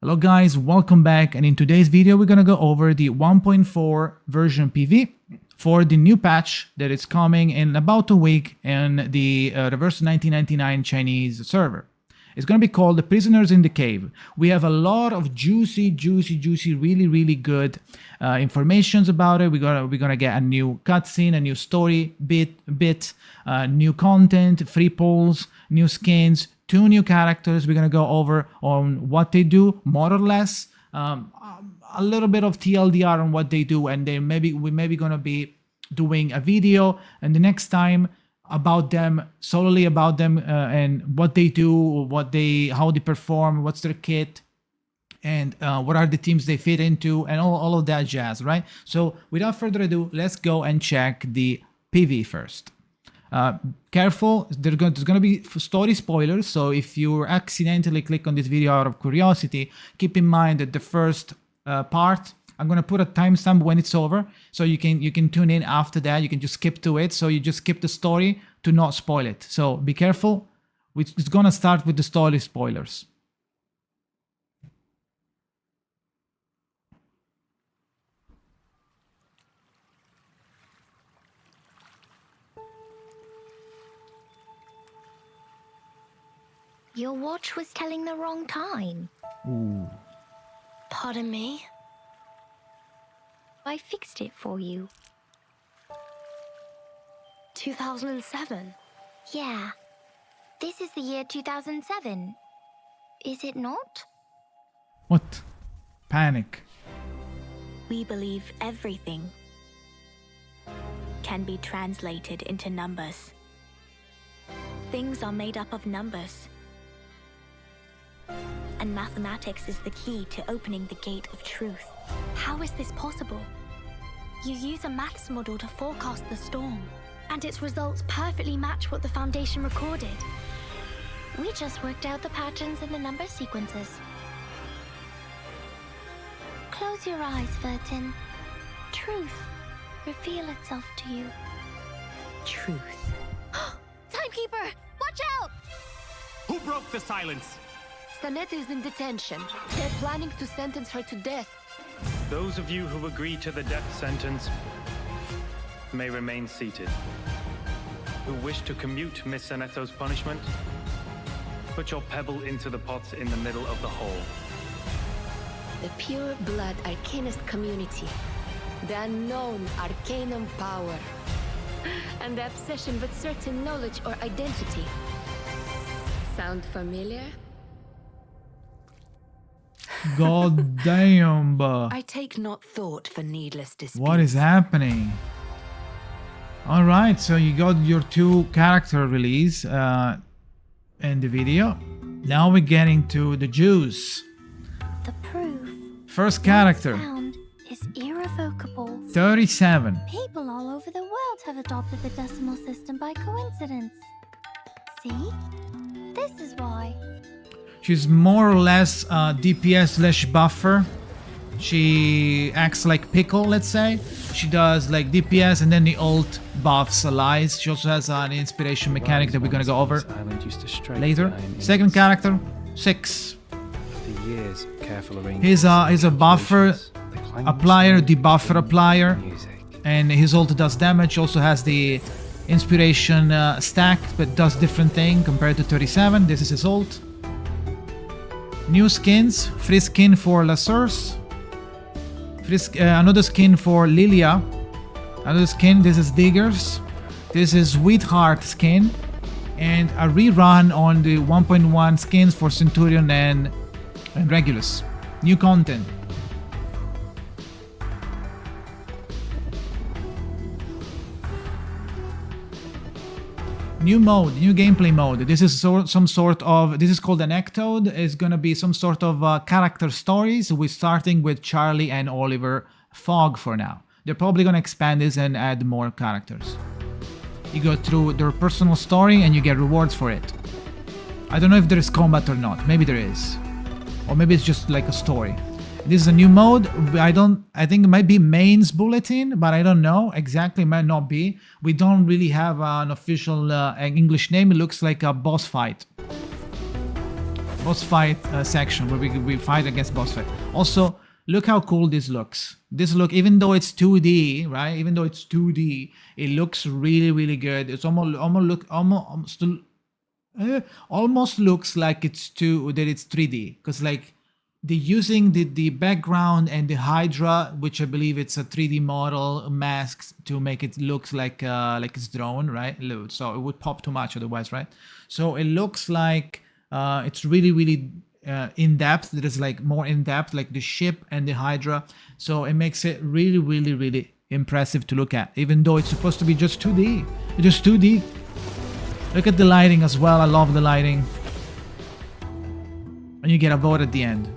Hello guys, welcome back, and in today's video we're gonna go over the 1.4 version PV for the new patch that is coming in about a week in the Reverse 1999 Chinese server. It's gonna be called The Prisoners in the Cave. We have a lot of juicy, really good informations about it. We're gonna get a new cutscene, a new story bit, new content, free polls, new skins, 2 new characters. We're gonna go over on what they do, more or less, a little bit of TLDR on what they do, and then we maybe gonna be doing a video and the next time about them, solely about them, and what they do, how they perform, what's their kit, and what are the teams they fit into, and all of that jazz, right? So without further ado, let's go and check the PV first. Careful, there's going to be story spoilers, so if you accidentally click on this video out of curiosity, keep in mind that the first part, I'm going to put a timestamp when it's over, so you can tune in after that. You can just skip to it, so you just skip the story to not spoil it. So be careful. It's going to start with the story spoilers. Your watch was telling the wrong time. Ooh. Pardon me? I fixed it for you. 2007? Yeah. This is the year 2007. Is it not? What? Panic. We believe everything can be translated into numbers. Things are made up of numbers. And mathematics is the key to opening the gate of truth. How is this possible? You use a maths model to forecast the storm, and its results perfectly match what the Foundation recorded. We just worked out the patterns in the number sequences. Close your eyes, Vertin. Truth reveal itself to you. Truth. Timekeeper, watch out! Who broke the silence? Sanette is in detention. They're planning to sentence her to death. Those of you who agree to the death sentence may remain seated. Who wish to commute Miss Sanetto's punishment, put your pebble into the pot in the middle of the hole. The pure blood arcanist community. The unknown arcanum power. And the obsession with certain knowledge or identity. Sound familiar? God damn. I take not thought for needless disputes. What is happening? All right, so you got your 2 character release in the video. Now we're getting to the juice. The proof First character, found is irrevocable. 37. People all over the world have adopted the decimal system by coincidence. See? This is why. She's more or less DPS/buffer. She acts like Pickle, let's say. She does like DPS and then the ult buffs allies. She also has an inspiration mechanic that we're gonna go over later. Second character, 6. He's a buffer applier, debuffer applier, and his ult does damage. Also has the inspiration stack, but does different thing compared to 37. This is his ult. New skins, free skin for Lasurs, another skin for Lilia, another skin, this is Diggers, this is Sweetheart skin, and a rerun on the 1.1 skins for Centurion and Regulus. New content. New mode, new gameplay mode. This is some sort of, this is called an Ectode. It's gonna be some sort of character stories. We're starting with Charlie and Oliver Fogg for now. They're probably gonna expand this and add more characters. You go through their personal story and you get rewards for it. I don't know if there is combat or not. Maybe there is. Or maybe it's just like a story. This is a new mode. I think it might be mains bulletin, but I don't know exactly. It might not be. We don't really have an official English name. It looks like a boss fight. boss fight section where we fight against boss fight. Also, look how cool this looks. This look, even though it's 2D, right? Even though it's 2D, it looks really good. It's almost looks like it's 3D, because like they're using the background and the Hydra, which I believe it's a 3D model masks to make it looks like it's drawn, right? So it would pop too much otherwise, right? So it looks like it's really in depth. There is like more in depth, like the ship and the Hydra. So it makes it really impressive to look at, even though it's supposed to be just 2D. It's just 2D. Look at the lighting as well. I love the lighting. And you get a vote at the end.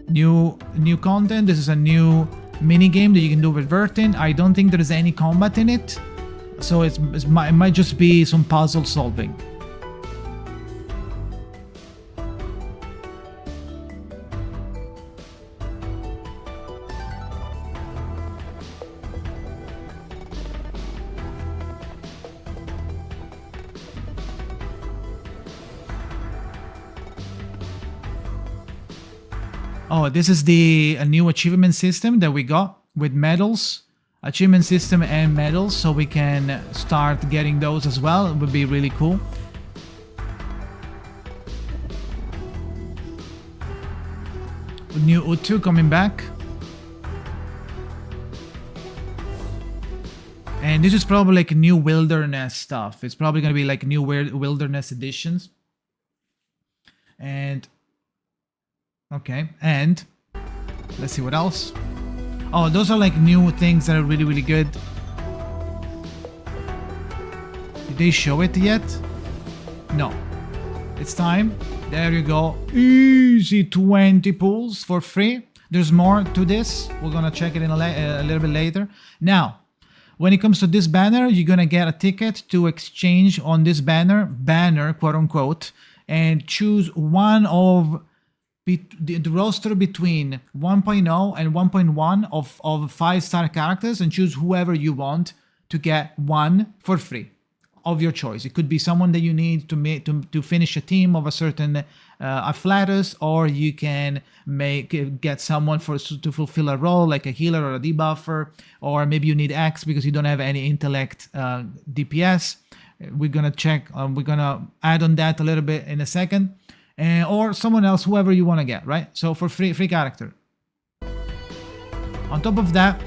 New content. This is a new mini game that you can do with Vertin. I don't think there is any combat in it, so it might just be some puzzle solving. Oh, this is a new achievement system that we got with medals. Achievement system and medals, so we can start getting those as well. It would be really cool. New Utu coming back. And this is probably like new wilderness stuff. It's probably going to be like new wilderness editions. And okay, and let's see what else. Oh, those are like new things that are really good. Did they show it yet? No. It's time. There you go. Easy 20 pulls for free. There's more to this. We're gonna check it in a little bit later. Now, when it comes to this banner, you're gonna get a ticket to exchange on this banner, quote unquote, and choose one of the roster between 1.0 and 1.1 of 5-star characters, and choose whoever you want to get one for free of your choice. It could be someone that you need to finish a team of a certain Afflatus, or you can get someone to fulfill a role like a healer or a debuffer, or maybe you need X because you don't have any intellect DPS. We're gonna check. We're gonna add on that a little bit in a second. Or someone else, whoever you want to get, right? So for free character. On top of that,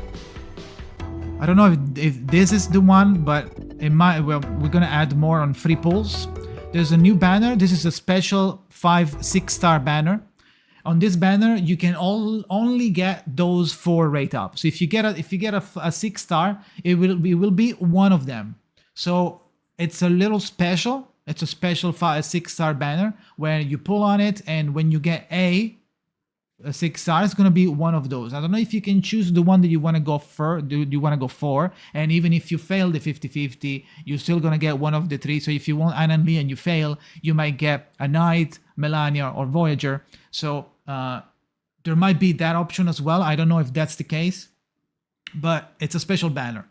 I don't know if this is the one, but we're gonna add more on free pulls. There's a new banner. This is a special 6-star banner. On this banner, you can only get those 4 rate up. So if you get a 6-star, it will be one of them. So it's a little special. It's a special 6-star banner where you pull on it, and when you get a 6-star, it's gonna be one of those. I don't know if you can choose the one that you want to go for, and even if you fail the 50-50, you're still gonna get one of the 3. So if you want Anan Lee and you fail, you might get a Knight, Melania, or Voyager. So there might be that option as well. I don't know if that's the case, but it's a special banner.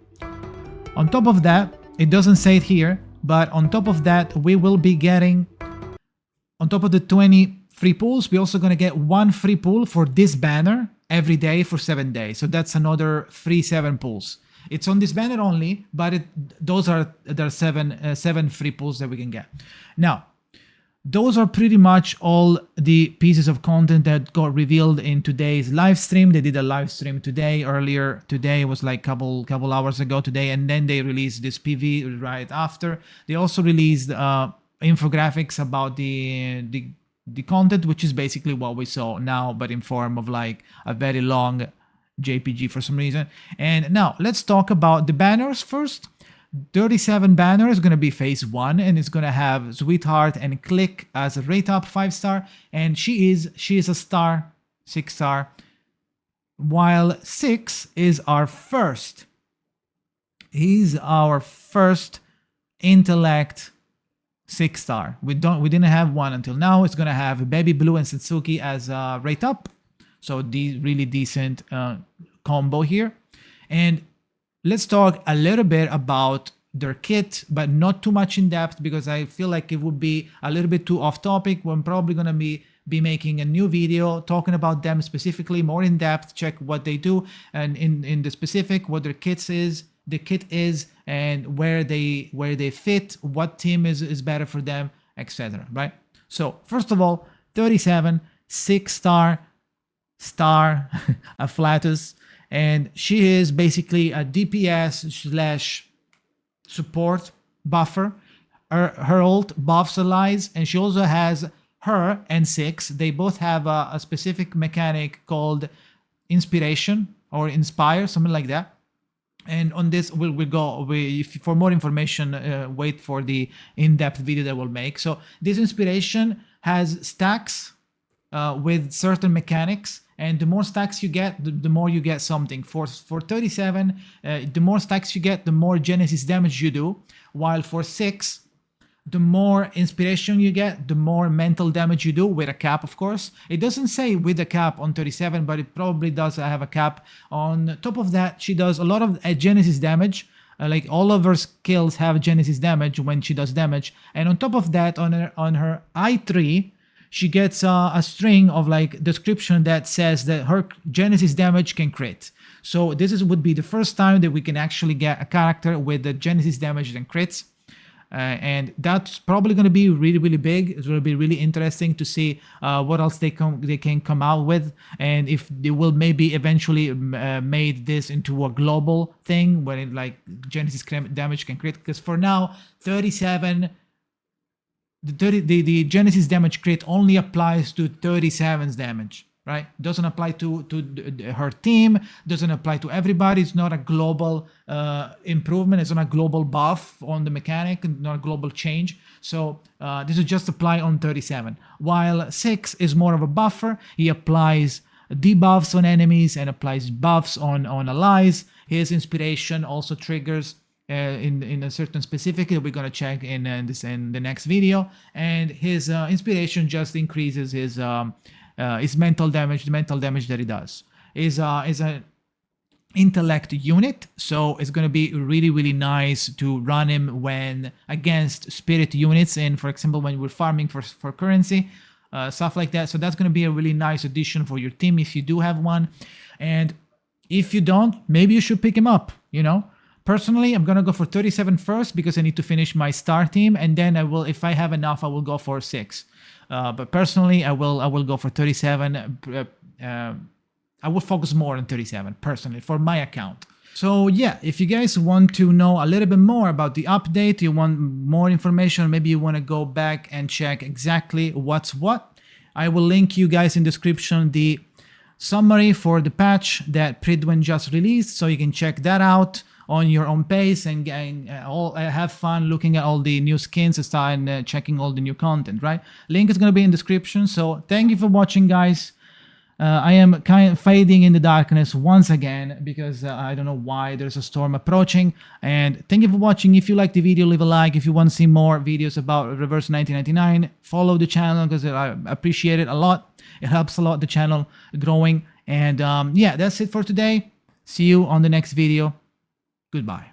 On top of that, it doesn't say it here, but on top of that, we will be getting, on top of the 20 free pulls, we're also going to get 1 free pull for this banner every day for 7 days. So that's another free 7 pulls. It's on this banner only, but there are 7 free pulls that we can get. Now, those are pretty much all the pieces of content that got revealed in today's live stream. They did a live stream earlier today. It was like couple hours ago today, and then they released this PV right after. They also released infographics about the content, which is basically what we saw now, but in form of like a very long JPG for some reason. And now let's talk about the banners first. 37 banner is going to be phase 1, and it's going to have Sweetheart and Click as a rate up 5-star, and she is a star, 6-star, while 6 is our first. He's our first intellect 6-star. We didn't have one until now. It's going to have Baby Blue and Satsuki as a rate up, so the really decent combo here. And let's talk a little bit about their kit, but not too much in depth, because I feel like it would be a little bit too off topic. I'm probably going to be be making a new video talking about them specifically, more in depth, check what they do, and in the specific, what their kit is, and where they fit, what team is better for them, etc. Right? So first of all, 37, 6-star Afflatus, and she is basically a DPS / support buffer. Her ult buffs allies, and she also has her and 6. They both have a specific mechanic called inspiration or inspire, something like that. And on this, for more information, wait for the in-depth video that we'll make. So this inspiration has stacks with certain mechanics, and the more stacks you get, the more you get something. For 37, the more stacks you get, the more Genesis damage you do, while for 6, the more inspiration you get, the more mental damage you do, with a cap, of course. It doesn't say with a cap on 37, but it probably does have a cap. On top of that, she does a lot of Genesis damage. Like all of her skills have Genesis damage when she does damage. And on top of that, on her I3, she gets a string of like description that says that her Genesis damage can crit. So this would be the first time that we can actually get a character with the Genesis damage and crits. And that's probably going to be really, really big. It's going to be really interesting to see what else they can come out with, and if they will maybe eventually made this into a global thing where it, like Genesis damage can crit. Because for now, 37, the Genesis damage crit only applies to 37's damage. Right? Doesn't apply to her team, doesn't apply to everybody. It's not a global improvement. It's not a global buff on the mechanic, not a global change. So this will just apply on 37. While 6 is more of a buffer. He applies debuffs on enemies and applies buffs on allies. His inspiration also triggers in a certain specific that we're going to check in the next video. And his inspiration just increases his mental damage. The mental damage that he does is an intellect unit, so it's going to be really, really nice to run him when against spirit units, and for example when we're farming for currency, stuff like that. So that's going to be a really nice addition for your team if you do have one, and if you don't, maybe you should pick him up. Personally, I'm gonna go for 37 first because I need to finish my star team, and then I will, if I have enough, I will go for 6. But personally, I will go for 37. I will focus more on 37 personally for my account. So yeah, if you guys want to know a little bit more about the update, you want more information, maybe you want to go back and check exactly what's what, I will link you guys in description the summary for the patch that Prydwen just released, so you can check that out on your own pace and have fun looking at all the new skins and checking all the new content, right? Link is going to be in the description. So thank you for watching, guys. I am kind of fading in the darkness once again because I don't know why there's a storm approaching. And thank you for watching. If you like the video, leave a like. If you want to see more videos about Reverse 1999, follow the channel because I appreciate it a lot. It helps a lot the channel growing. And yeah, that's it for today. See you on the next video. Goodbye.